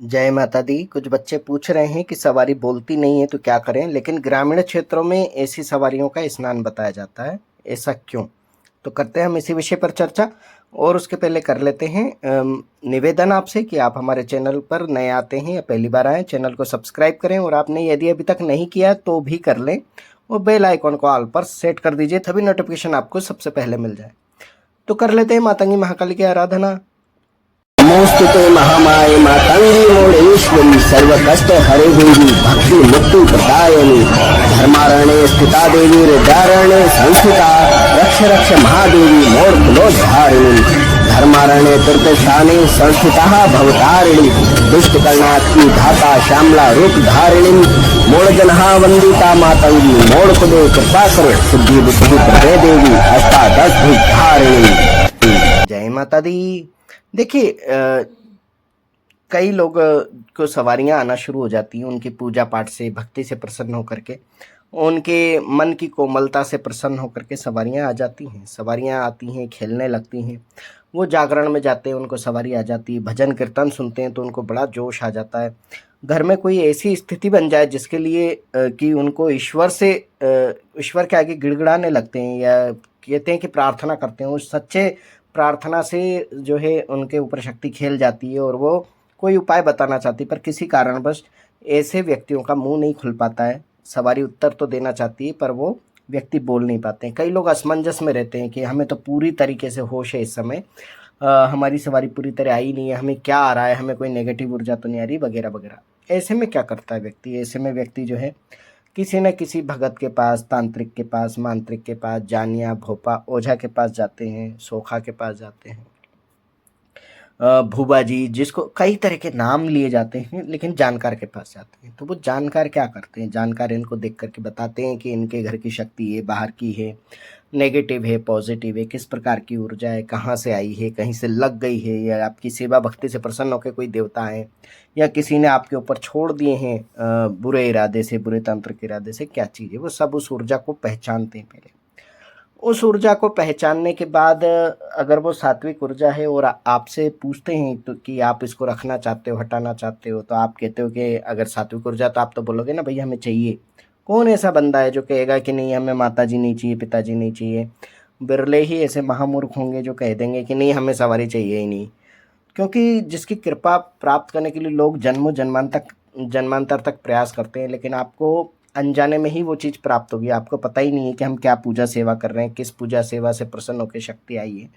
जय माता दी। कुछ बच्चे पूछ रहे हैं कि सवारी बोलती नहीं है तो क्या करें, लेकिन ग्रामीण क्षेत्रों में ऐसी सवारियों का स्नान बताया जाता है, ऐसा क्यों? तो करते हैं हम इसी विषय पर चर्चा। और उसके पहले कर लेते हैं निवेदन आपसे कि आप हमारे चैनल पर नए आते हैं या पहली बार आए, चैनल को सब्सक्राइब करें और आपने यदि अभी तक नहीं किया तो भी कर लें और बेल आइकॉन को ऑल पर सेट कर दीजिए, तभी नोटिफिकेशन आपको सबसे पहले मिल जाए। तो कर लेते हैं मातंगी महाकाली की आराधना। नमोस्तुते महामाये मातंगी मोडेश्वरी सर्व कष्ट हरे देवी भक्ति मुक्ति प्रदायिनी धर्मारण्ये स्थिता देवी हृदयारण्ये संस्थिता रक्ष रक्ष महादेवी मोर कुलोद्धारिणी धर्मारण्ये तीर्थस्थाने संस्थिता भवतारिणी दुष्ट कर्णात्की धाता श्यामला रूप धारिणी मोड़ जनहा वंदिता मातंगी मोड़ कुदे कृपा करे सिद्धि बुद्धि प्रदे देवी अष्टादश धारिणी। जय माता दी। देखिए कई लोग को सवारियां आना शुरू हो जाती हैं उनकी पूजा पाठ से, भक्ति से प्रसन्न होकर के, उनके मन की कोमलता से प्रसन्न होकर के सवारियां आ जाती हैं। सवारियां आती हैं, खेलने लगती हैं, वो जागरण में जाते हैं, उनको सवारी आ जाती है, भजन कीर्तन सुनते हैं तो उनको बड़ा जोश आ जाता है। घर में कोई ऐसी स्थिति बन जाए जिसके लिए कि उनको ईश्वर के आगे गिड़गिड़ाने लगते हैं या कहते हैं कि प्रार्थना करते हैं। उस सच्चे प्रार्थना से जो है उनके ऊपर शक्ति खेल जाती है और वो कोई उपाय बताना चाहती है, पर किसी कारणवश ऐसे व्यक्तियों का मुंह नहीं खुल पाता है। सवारी उत्तर तो देना चाहती है पर वो व्यक्ति बोल नहीं पाते हैं। कई लोग असमंजस में रहते हैं कि हमें तो पूरी तरीके से होश है इस समय, हमारी सवारी पूरी तरह आई नहीं है, हमें क्या आ रहा है, हमें कोई नेगेटिव ऊर्जा तो नहीं आ रही, वगैरह वगैरह। ऐसे में क्या करता है व्यक्ति? ऐसे में व्यक्ति जो है किसी न किसी भगत के पास, तांत्रिक के पास, मांत्रिक के पास, जानिया भोपा ओझा के पास जाते हैं, सोखा के पास जाते हैं, भूबा जी, जिसको कई तरह के नाम लिए जाते हैं, लेकिन जानकार के पास जाते हैं। तो वो जानकार क्या करते हैं? जानकार इनको देख करके बताते हैं कि इनके घर की शक्ति है, बाहर की है, नेगेटिव है, पॉजिटिव है, किस प्रकार की ऊर्जा है, कहाँ से आई है, कहीं से लग गई है, या आपकी सेवा भक्ति से प्रसन्न होकर कोई देवता है, या किसी ने आपके ऊपर छोड़ दिए हैं बुरे इरादे से, बुरे तांत्रिक इरादे से, क्या चीज़ है, वो सब उस ऊर्जा को पहचानते हैं पहले। उस ऊर्जा को पहचानने के बाद अगर वो सात्विक ऊर्जा है और आपसे पूछते हैं तो कि आप इसको रखना चाहते हो, हटाना चाहते हो, तो आप कहते हो कि अगर सात्विक ऊर्जा, तो आप तो बोलोगे ना भैया हमें चाहिए। कौन ऐसा बंदा है जो कहेगा कि नहीं हमें माताजी नहीं चाहिए, पिताजी नहीं चाहिए? बिरले ही ऐसे महामूर्ख होंगे जो कह देंगे कि नहीं हमें सवारी चाहिए ही नहीं। क्योंकि जिसकी कृपा प्राप्त करने के लिए लोग जन्मांतर तक प्रयास करते हैं, लेकिन आपको अनजाने में ही वो चीज़ प्राप्त होगी। आपको पता ही नहीं है कि हम क्या पूजा सेवा कर रहे हैं, किस पूजा सेवा से प्रसन्न होकर शक्ति आई है।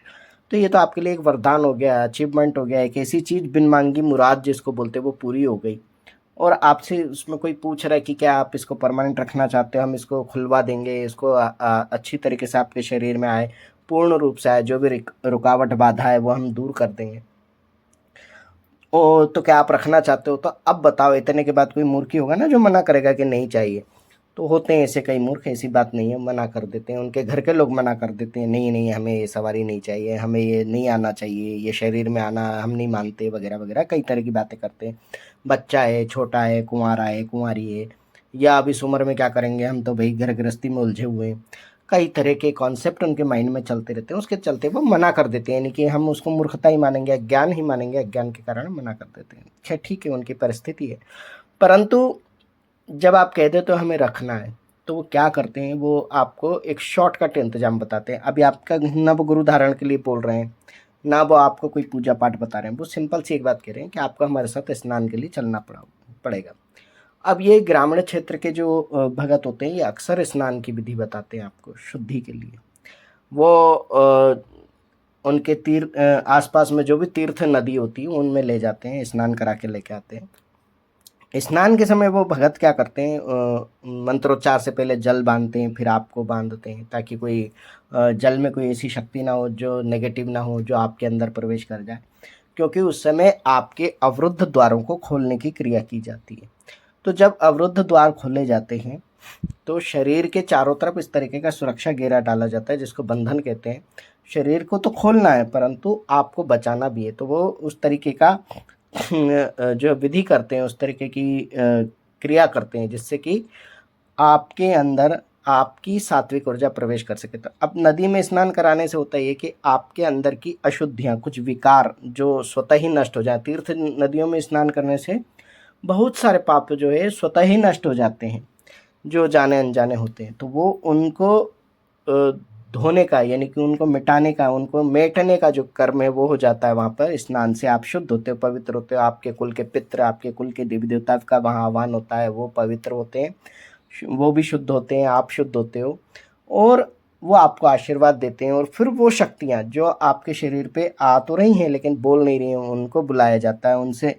तो ये तो आपके लिए एक वरदान हो गया, अचीवमेंट हो गया, एक ऐसी चीज़ बिन मांगी मुराद जिसको बोलते हैं वो पूरी हो गई। और आपसे उसमें कोई पूछ रहा है कि क्या आप इसको परमानेंट रखना चाहते हो, हम इसको खुलवा देंगे, इसको अच्छी तरीके से आपके शरीर में आए, पूर्ण रूप से आए, जो भी रुकावट बाधा है वो हम दूर कर देंगे। ओ तो क्या आप रखना चाहते हो? तो अब बताओ, इतने के बाद कोई मूर्ख ही होगा ना जो मना करेगा कि नहीं चाहिए। तो होते हैं ऐसे कई मूर्ख, ऐसी बात नहीं है, मना कर देते हैं, उनके घर के लोग मना कर देते हैं, नहीं नहीं हमें ये सवारी नहीं चाहिए, हमें ये नहीं आना चाहिए, ये शरीर में आना हम नहीं मानते, वगैरह वगैरह कई तरह की बातें करते हैं। बच्चा है, छोटा है, कुंवारा है, कुंवारी है, या अब इस उम्र में क्या करेंगे, हम तो भाई घर गृहस्थी में उलझे हुए हैं। कई तरह के कॉन्सेप्ट उनके माइंड में चलते रहते हैं, उसके चलते वो मना कर देते हैं, यानी कि हम उसको मूर्खता ही मानेंगे, अज्ञान ही मानेंगे, अज्ञान के कारण मना कर देते हैं। खैर ठीक है, उनकी परिस्थिति है। परंतु जब आप कह देते हो हमें रखना है, तो वो क्या करते हैं, वो आपको एक शॉर्टकट इंतजाम बताते हैं। अभी आपका ना वो गुरु धारण के लिए बोल रहे हैं, ना वो आपको कोई पूजा पाठ बता रहे हैं, वो सिंपल सी एक बात कह रहे हैं कि आपको हमारे साथ स्नान के लिए चलना पड़ेगा। अब ये ग्रामीण क्षेत्र के जो भगत होते हैं, ये अक्सर स्नान की विधि बताते हैं आपको शुद्धि के लिए। वो उनके आसपास में जो भी तीर्थ नदी होती है उनमें ले जाते हैं, स्नान करा के लेके आते हैं। स्नान के समय वो भगत क्या करते हैं, मंत्रोच्चार से पहले जल बांधते हैं, फिर आपको बांधते हैं, ताकि कोई जल में कोई ऐसी शक्ति ना हो जो नेगेटिव ना हो, जो आपके अंदर प्रवेश कर जाए। क्योंकि उस समय आपके अवरुद्ध द्वारों को खोलने की क्रिया की जाती है। तो जब अवरुद्ध द्वार खोले जाते हैं तो शरीर के चारों तरफ इस तरीके का सुरक्षा घेरा डाला जाता है, जिसको बंधन कहते हैं। शरीर को तो खोलना है परंतु आपको बचाना भी है, तो वो उस तरीके का जो विधि करते हैं, उस तरीके की क्रिया करते हैं, जिससे कि आपके अंदर आपकी सात्विक ऊर्जा प्रवेश कर सके। तो अब नदी में स्नान कराने से होता ये कि आपके अंदर की अशुद्धियाँ, कुछ विकार जो स्वतः ही नष्ट हो जाए। तीर्थ नदियों में स्नान करने से बहुत सारे पाप जो है स्वतः ही नष्ट हो जाते हैं, जो जाने अनजाने होते हैं। तो वो उनको धोने का, यानी कि उनको मिटाने का, उनको मेटने का जो कर्म है वो हो जाता है वहाँ पर। स्नान से आप शुद्ध होते हो, पवित्र होते हो। आपके कुल के पितृ, आपके कुल के देवी देवता का वहाँ आह्वान होता है, वो पवित्र होते हैं, वो भी शुद्ध होते हैं, आप शुद्ध होते हो, और वो आपको आशीर्वाद देते हैं। और फिर वो शक्तियाँ जो आपके शरीर पे आ तो रही हैं लेकिन बोल नहीं रही हैं, उनको बुलाया जाता है, उनसे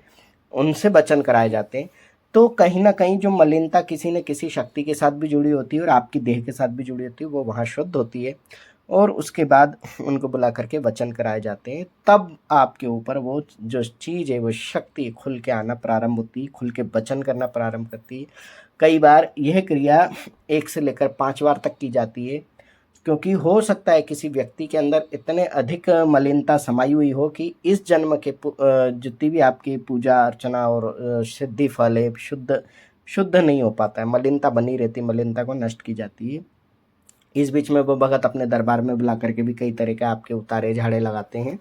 उनसे वचन कराए जाते हैं। तो कहीं ना कहीं जो मलिनता किसी न किसी शक्ति के साथ भी जुड़ी होती है और आपकी देह के साथ भी जुड़ी होती है, वो वहाँ शुद्ध होती है। और उसके बाद उनको बुला करके वचन कराए जाते हैं। तब आपके ऊपर वो जो चीज़ है, वो शक्ति खुल के आना प्रारंभ होती है, खुल के वचन करना प्रारंभ करती है। कई बार यह क्रिया 1 से लेकर 5 बार तक की जाती है, क्योंकि हो सकता है किसी व्यक्ति के अंदर इतने अधिक मलिनता समाई हुई हो कि इस जन्म के जितनी भी आपकी पूजा अर्चना और सिद्धि फल है, शुद्ध नहीं हो पाता है, मलिनता बनी रहती, मलिनता को नष्ट की जाती है। इस बीच में वो भगत अपने दरबार में बुला करके भी कई तरह के आपके उतारे झाड़े लगाते हैं,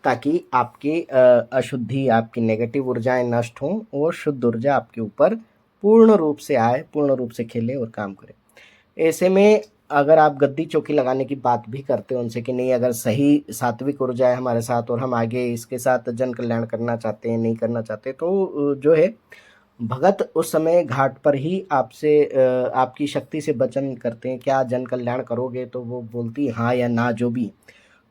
ताकि आपकी अशुद्धि, आपकी नेगेटिव ऊर्जाएं नष्ट हों और शुद्ध ऊर्जा आपके ऊपर पूर्ण रूप से आए, पूर्ण रूप से खेले और काम करे। ऐसे में अगर आप गद्दी चौकी लगाने की बात भी करते हो उनसे कि नहीं, अगर सही सात्विक ऊर्जा है हमारे साथ और हम आगे इसके साथ जन कल्याण करना चाहते हैं, नहीं करना चाहते, तो जो है भगत उस समय घाट पर ही आपसे आपकी शक्ति से वचन करते हैं, क्या जन कल्याण करोगे? तो वो बोलती है हाँ या ना, जो भी।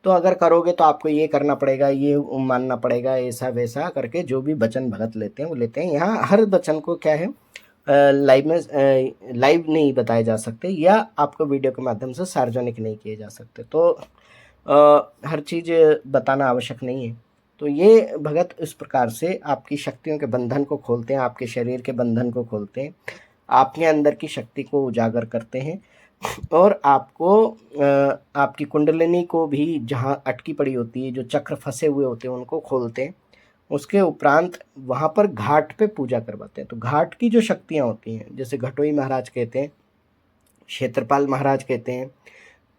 तो अगर करोगे तो आपको ये करना पड़ेगा, ये मानना पड़ेगा, ऐसा वैसा करके जो भी वचन भगत लेते हैं वो लेते हैं। यहाँ हर वचन को क्या है, लाइव नहीं बताए जा सकते, या आपको वीडियो के माध्यम से सार्वजनिक नहीं किए जा सकते। तो हर चीज़ बताना आवश्यक नहीं है। तो ये भगत इस प्रकार से आपकी शक्तियों के बंधन को खोलते हैं, आपके शरीर के बंधन को खोलते हैं, आपके अंदर की शक्ति को उजागर करते हैं, और आपको आपकी कुंडलिनी को भी जहाँ अटकी पड़ी होती है, जो चक्र फंसे हुए होते हैं, उनको खोलते हैं। उसके उपरांत वहाँ पर घाट पे पूजा करवाते हैं। तो घाट की जो शक्तियाँ होती हैं, जैसे घटोई महाराज कहते हैं, क्षेत्रपाल महाराज कहते हैं,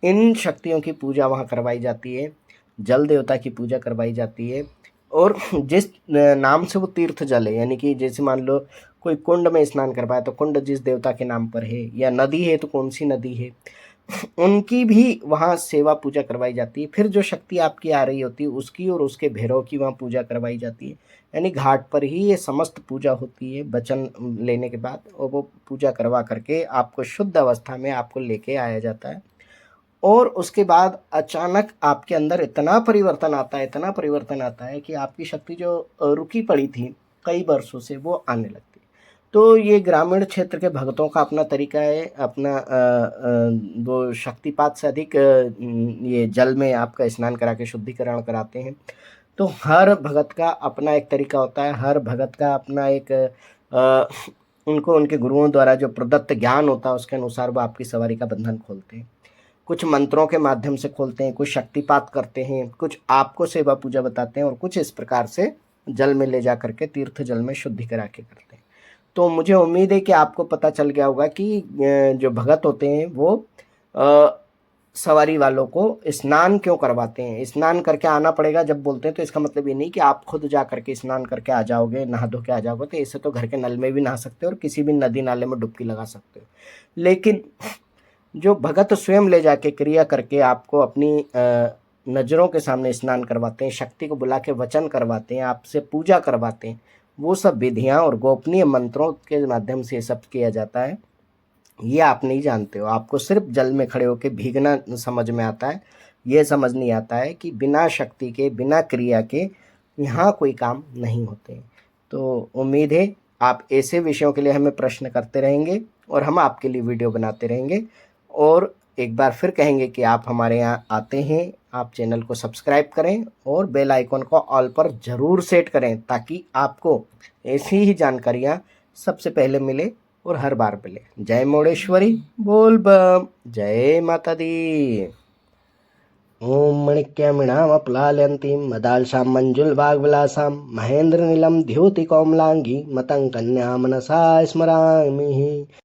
इन शक्तियों की पूजा वहाँ करवाई जाती है, जल देवता की पूजा करवाई जाती है। और जिस नाम से वो तीर्थ जल है, यानी कि जैसे मान लो कोई कुंड में स्नान करवाए तो कुंड जिस देवता के नाम पर है, या नदी है तो कौन सी नदी है, उनकी भी वहाँ सेवा पूजा करवाई जाती है। फिर जो शक्ति आपकी आ रही होती है उसकी और उसके भैरव की वहाँ पूजा करवाई जाती है। यानी घाट पर ही ये समस्त पूजा होती है वचन लेने के बाद, और वो पूजा करवा करके आपको शुद्ध अवस्था में आपको लेके आया जाता है। और उसके बाद अचानक आपके अंदर इतना परिवर्तन आता है, इतना परिवर्तन आता है कि आपकी शक्ति जो रुकी पड़ी थी कई वर्षों से, वो आने लगती है। तो ये ग्रामीण क्षेत्र के भक्तों का अपना तरीका है, अपना वो शक्तिपात से अधिक ये जल में आपका स्नान करा के शुद्धिकरण कराते हैं। तो हर भगत का अपना एक तरीका होता है, हर भगत का अपना एक उनको उनके गुरुओं द्वारा जो प्रदत्त ज्ञान होता है उसके अनुसार वो आपकी सवारी का बंधन खोलते हैं। कुछ मंत्रों के माध्यम से खोलते हैं, कुछ शक्तिपात करते हैं, कुछ आपको सेवा पूजा बताते हैं, और कुछ इस प्रकार से जल में ले जा करके तीर्थ जल में शुद्धि करा के करते हैं। तो मुझे उम्मीद है कि आपको पता चल गया होगा कि जो भगत होते हैं वो सवारी वालों को स्नान क्यों करवाते हैं। स्नान करके आना पड़ेगा जब बोलते हैं, तो इसका मतलब ये नहीं कि आप खुद जा करके स्नान करके आ जाओगे, नहा धो के आ जाओगे। तो इससे तो घर के नल में भी नहा सकते हो और किसी भी नदी नाले में डुबकी लगा सकते हो। लेकिन जो भगत स्वयं ले जाके क्रिया करके आपको अपनी नज़रों के सामने स्नान करवाते हैं, शक्ति को बुला के वचन करवाते हैं, आपसे पूजा करवाते हैं, वो सब विधियाँ और गोपनीय मंत्रों के माध्यम से सब किया जाता है। ये आप नहीं जानते हो, आपको सिर्फ जल में खड़े होकर भीगना समझ में आता है। ये समझ नहीं आता है कि बिना शक्ति के, बिना क्रिया के यहाँ कोई काम नहीं होते। तो उम्मीद है आप ऐसे विषयों के लिए हमें प्रश्न करते रहेंगे और हम आपके लिए वीडियो बनाते रहेंगे। और एक बार फिर कहेंगे कि आप हमारे यहाँ आते हैं, आप चैनल को सब्सक्राइब करें और बेल आइकन को ऑल पर ज़रूर सेट करें, ताकि आपको ऐसी ही जानकारियाँ सबसे पहले मिले और हर बार मिले। जय मोड़ेश्वरी, बोल बम, जय माता दी। ओम मणिक्यमिणामप्लाल्यन्तीं मदालसां मंजुलवाग्विलासां महेन्द्रनीलं द्योतिकौमलाङ्गी मतं कन्या मनसा स्मरामि।